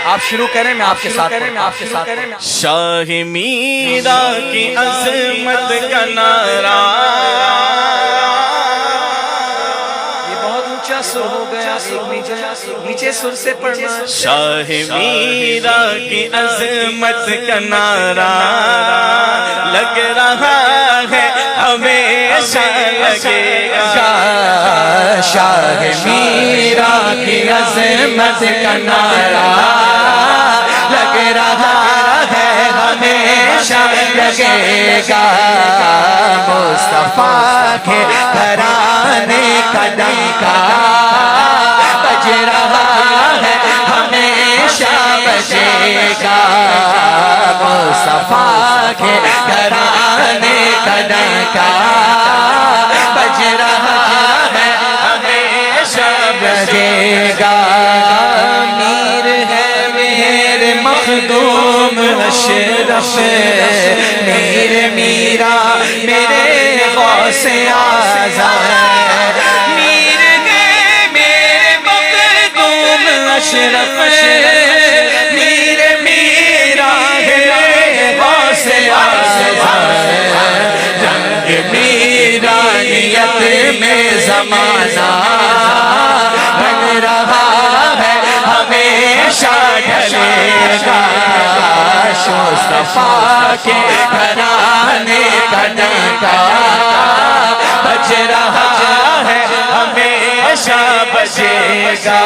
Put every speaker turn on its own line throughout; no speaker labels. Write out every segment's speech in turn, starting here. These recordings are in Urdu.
آپ شروع کریں، میں آپ کے ساتھ
شاہ میرا کی عظمت کا نعرہ،
یہ بہت اونچا سر ہو گیا، نیچے سر سے پڑھنا۔
شاہ میرا کی عظمت کا نعرہ لگ رہا ہے ہمیشہ لگے گا،
شاہ میرا کی عظمت کا نعرہ لگ رہا ہے ہمیشہ لگے گا، مصطفیٰ کے گھرانے کا ڈنکا بج رہا ہے ہمیشہ بجے گا، مصطفیٰ کے گھرانے کا ڈنکا بج رہا ہے ہمیشہ بجے گا، میر ہے میرے مخدوم اشرف، میر میرا میرے غوث اعظم، میر ہے میرے مخدوم اشرف، میر میرا ہے غوث اعظم، رنگ میرانیت میں زمانہ بن رہا ہے ہمیشہ ڈھلے گا، مصطفیٰ کے گھرانے کا ڈنکا بج رہا ہے ہمیشہ بجے گا،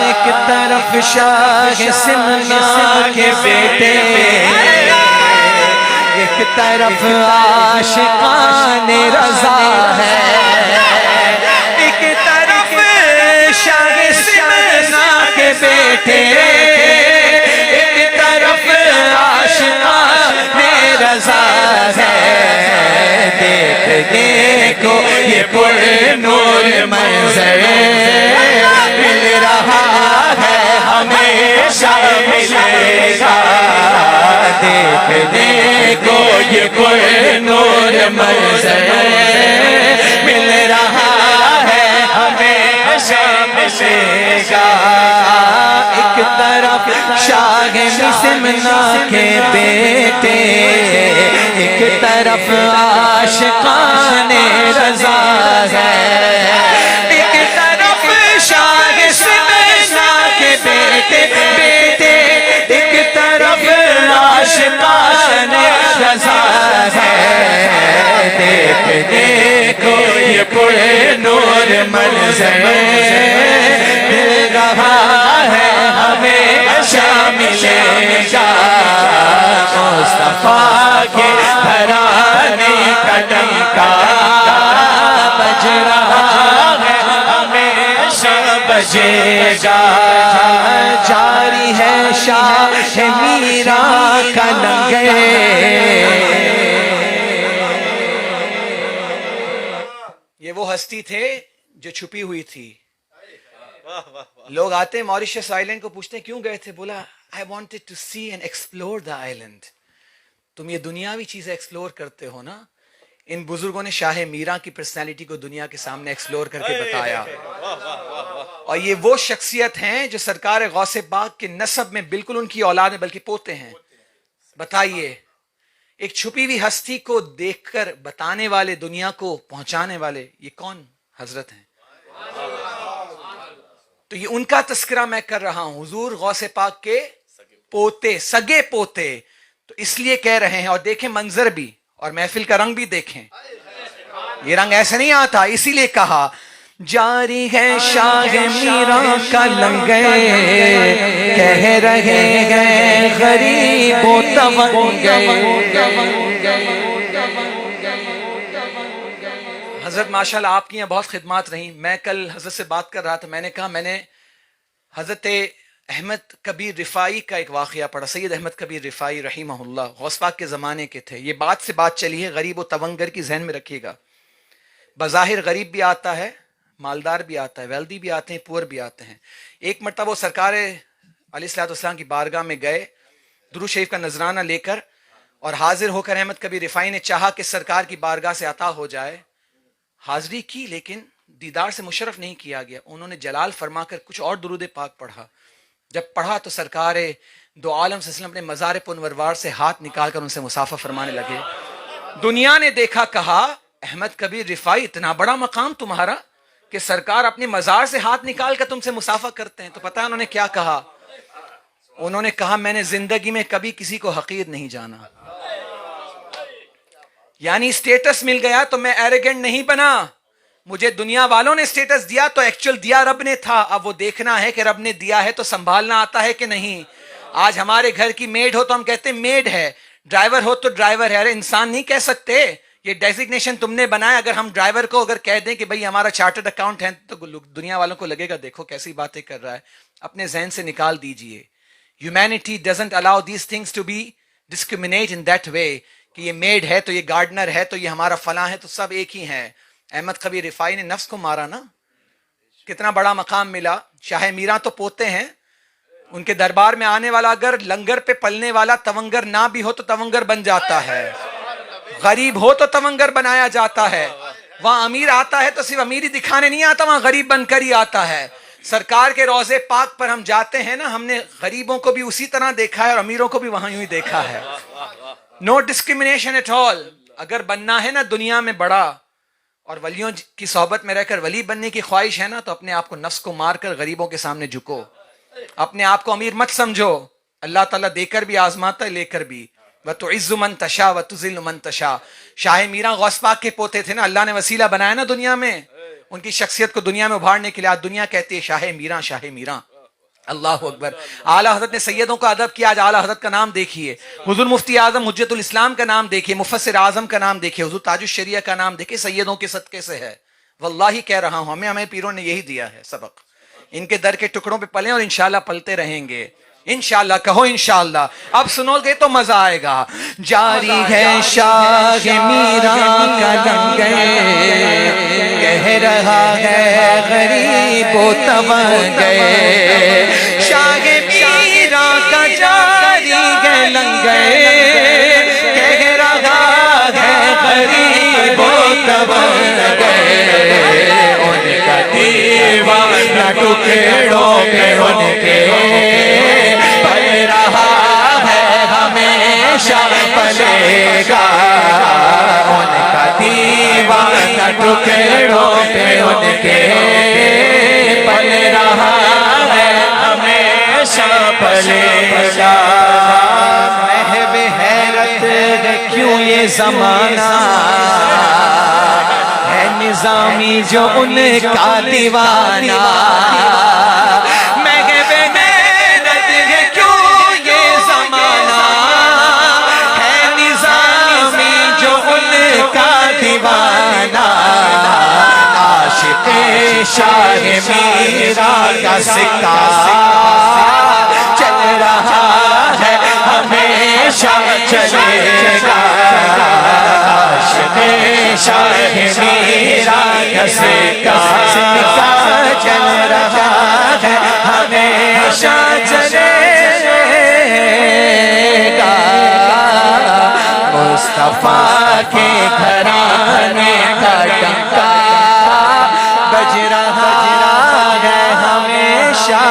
ایک طرف شاہ سمنا کے بیٹے، ایک طرف عاشقان رضا ہے، ایک طرف شاہ سمنا کے بیٹے، ایک طرف عاشقان رضا ہے، دیکھنے کو یہ پر نور منظر مل رہا ہے ہمیشہ ملے گا، دیکھنے کو یہ پر نور منظر مل رہا ہے ہمیشہ ملے گا، ایک طرف شاہ مسمنا کے بیٹے، ایک طرف عاشقان رضا ہے، ایک طرف شاہ مسمنا کے بیٹے، ایک طرف عاشقان رضا ہے، دیکھنے کو یہ پر نور منظر مل رہا ہے ہمیشہ ملے گا، مصطفیٰ کے گھرانے کا ڈنکا بج رہا ہے ہمیشہ بجے گا، جاری ہے شاہ میرا کا لنگر، یہ وہ ہستی تھے جو چھپی ہوئی تھی، لوگ آتے موریشس آئلینڈ کو پوچھتے ہیں کیوں گئے تھے، بولا I wanted to see and explore the island، تم یہ دنیاوی چیزیں ایکسپلور کرتے ہو نا، ان بزرگوں نے شاہ میرا کی پرسنالٹی کو دنیا کے سامنے ایکسپلور کر کے بتایا، اور یہ وہ شخصیت ہیں جو سرکار غوث پاک کے نسب میں بالکل ان کی اولاد میں بلکہ پوتے ہیں۔ بتائیے ایک چھپی ہوئی ہستی کو دیکھ کر بتانے والے، دنیا کو پہنچانے والے، یہ کون حضرت ہیں؟ تو یہ ان کا تذکرہ میں کر رہا ہوں، حضور غوث پاک کے پوتے، سگے پوتے، تو اس لیے کہہ رہے ہیں، اور دیکھیں منظر بھی اور محفل کا رنگ بھی دیکھیں، یہ رنگ ایسے نہیں آتا، اسی لیے کہا جاری ہے شاہ میرا کا لنگر، کہہ رہے ہیں غریب و حضرت ماشاءاللہ آپ کی یہاں بہت خدمات رہیں۔ میں کل حضرت سے بات کر رہا تھا، میں نے کہا میں نے حضرت احمد کبیر رفاعی کا ایک واقعہ پڑھا، سید احمد کبیر رفاعی رحمہ اللہ، غوث پاک کے زمانے کے تھے، یہ بات سے بات چلی ہے، غریب و تونگر کی ذہن میں رکھیے گا، بظاہر غریب بھی آتا ہے، مالدار بھی آتا ہے، ویلدی بھی آتے ہیں، پور بھی آتے ہیں۔ ایک مرتبہ وہ سرکار علیہ السلام کی بارگاہ میں گئے درود شریف کا نذرانہ لے کر، اور حاضر ہو کر احمد کبیر رفاعی نے چاہا کہ سرکار کی بارگاہ سے عطا ہو جائے، حاضری کی لیکن دیدار سے مشرف نہیں کیا گیا، انہوں نے جلال فرما کر کچھ اور درود پاک پڑھا، جب پڑھا تو سرکار دو عالم صلی اللہ علیہ وسلم اپنے مزار پنوروار سے ہاتھ نکال کر ان سے مصافحہ فرمانے لگے. دنیا نے دیکھا, کہا احمد کبیر رفاعی اتنا بڑا مقام تمہارا کہ سرکار اپنے مزار سے ہاتھ نکال کر تم سے مصافحہ کرتے ہیں. تو پتہ ہے انہوں نے کیا کہا؟ انہوں نے کہا میں نے زندگی میں کبھی کسی کو حقیر نہیں جانا. یعنی اسٹیٹس مل گیا تو میں ایروگینٹ نہیں بنا. مجھے دنیا والوں نے اسٹیٹس دیا تو ایکچوئل دیا رب نے تھا. اب وہ دیکھنا ہے کہ رب نے دیا ہے تو سنبھالنا آتا ہے کہ نہیں. آج ہمارے گھر کی میڈ ہو تو ہم کہتے ہیں میڈ ہے, ڈرائیور ہو تو ڈرائیور ہے. ارے انسان نہیں کہہ سکتے, یہ ڈیزگنیشن تم نے بنایا. اگر ہم ڈرائیور کو اگر کہہ دیں کہ بھئی ہمارا چارٹرڈ اکاؤنٹ ہے تو دنیا والوں کو لگے گا دیکھو کیسی باتیں کر رہا ہے. اپنے ذہن سے نکال دیجئے. Humanity doesn't allow these things to be discriminate in that way کہ یہ میڈ ہے تو یہ گارڈنر ہے تو یہ ہمارا فلاں ہے تو سب ایک ہی ہیں. احمد کبیر رفاعی نے نفس کو مارا نا, کتنا بڑا مقام ملا. شاہ میراں تو پوتے ہیں, ان کے دربار میں آنے والا اگر لنگر پہ پلنے والا تونگر نہ بھی ہو تو تونگر بن جاتا ہے, غریب ہو تو تونگر بنایا جاتا ہے. وہاں امیر آتا ہے تو صرف امیری دکھانے نہیں آتا, وہاں غریب بن کر ہی آتا ہے. سرکار کے روضے پاک پر ہم جاتے ہیں نا, ہم نے غریبوں کو بھی اسی طرح دیکھا ہے اور امیروں کو بھی وہاں یوں ہی دیکھا ہے. نو ڈسکریمنیشن ایٹ آل. اگر بننا ہے نا دنیا میں بڑا اور ولیوں کی صحبت میں رہ کر ولی بننے کی خواہش ہے نا, تو اپنے آپ کو نفس کو مار کر غریبوں کے سامنے جھکو. اپنے آپ کو امیر مت سمجھو, اللہ تعالیٰ دے کر بھی آزماتا ہے, لے کر بھی. وَتُعِزُّ مَن تَشَاءُ وَتُذِلُّ مَن تَشَاءُ. شاہ میراں غوث پاک کے پوتے تھے نا, اللہ نے وسیلہ بنایا نا دنیا میں ان کی شخصیت کو دنیا میں ابھارنے کے لیے. آج دنیا کہتی ہے شاہ میراں, شاہ میراں. اللہ اکبر. اعلیٰ حضرت نے سیدوں کا ادب کیا. آج اعلیٰ حضرت کا نام دیکھیے, حضور مفتی اعظم حجت الاسلام کا نام دیکھیے, مفسر اعظم کا نام دیکھیے, حضور تاج الشریعہ کا نام دیکھیے. سیدوں کے صدقے سے ہے, واللہ کہہ رہا ہوں. ہمیں پیروں نے یہی دیا ہے سبق. ان کے در کے ٹکڑوں پہ پلیں اور انشاءاللہ پلتے رہیں گے. انشاءاللہ کہو انشاءاللہ. اب سنو گے تو مزہ آئے گا. جاری ہے شاہ میراں کا لنگر, کہہ رہا ہے غریب و تونگر. شاہ میراں کا جاری ہے لنگر, کہہ رہا ہے غریب و تونگر. ان کا دیوانہ ٹکڑوں پہ ان کے پل رہا ہے, ہمیشہ پلے گا. ان کا دیوانہ ٹکڑوں پہ ان کے پل رہا ہے, ہمیشہ پلے گا. محو حیرت ہے کیوں یہ زمانہ, ہے نظامی جو ان کا دیوانہ. عاشق شاہ میراں کا سکہ چل رہا ہے, ہمیشہ چلے گا. عاشق شاہ میراں کا سکہ چل رہا ہے, ہمیشہ چلے گا. مصطفیٰ کے گھرانے کا ڈنکا بج رہا ہے ہمیشہ